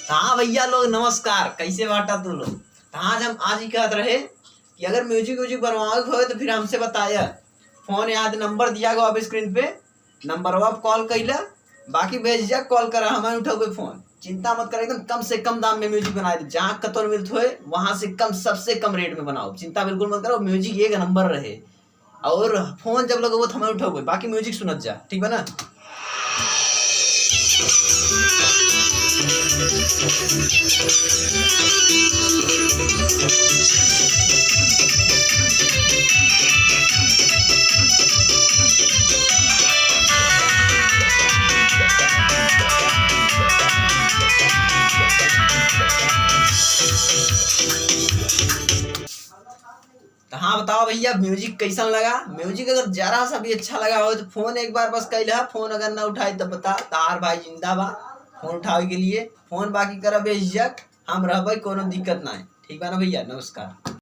हाँ भैया लोग नमस्कार, कैसे बाटा तुम लोग। आज हम आज ही कहते रहे कि अगर म्यूजिक व्यूजिक बनवाओगे हो तो फिर हमसे बताया। फोन याद नंबर दिया गया अब स्क्रीन पे, नंबर आप कॉल कैला, बाकी भेज जा कॉल करा हमारे उठोगे फोन। चिंता मत कर, एकदम कम से कम दाम में म्यूजिक बना दे। जहाँ कतौर मिलत हो वहां से कम, सबसे कम रेट में बनाओ। चिंता बिल्कुल मत करो, म्यूजिक एक नंबर रहे। और फोन जब लगोगे तो हमें उठोगे, बाकी म्यूजिक सुनत जा, ठीक है ना। तो हाँ बताओ भैया, म्यूजिक कैसा लगा। म्यूजिक अगर जरा सा भी अच्छा लगा हो तो फोन एक बार बस कैला। फोन अगर ना उठाए तो बता, तार भाई जिंदाबाद फोन उठावे के लिए। फोन बाकी करा बेझिझक, हम रहबै, कोनो दिक्कत ना है। ठीक है ना भैया, नमस्कार।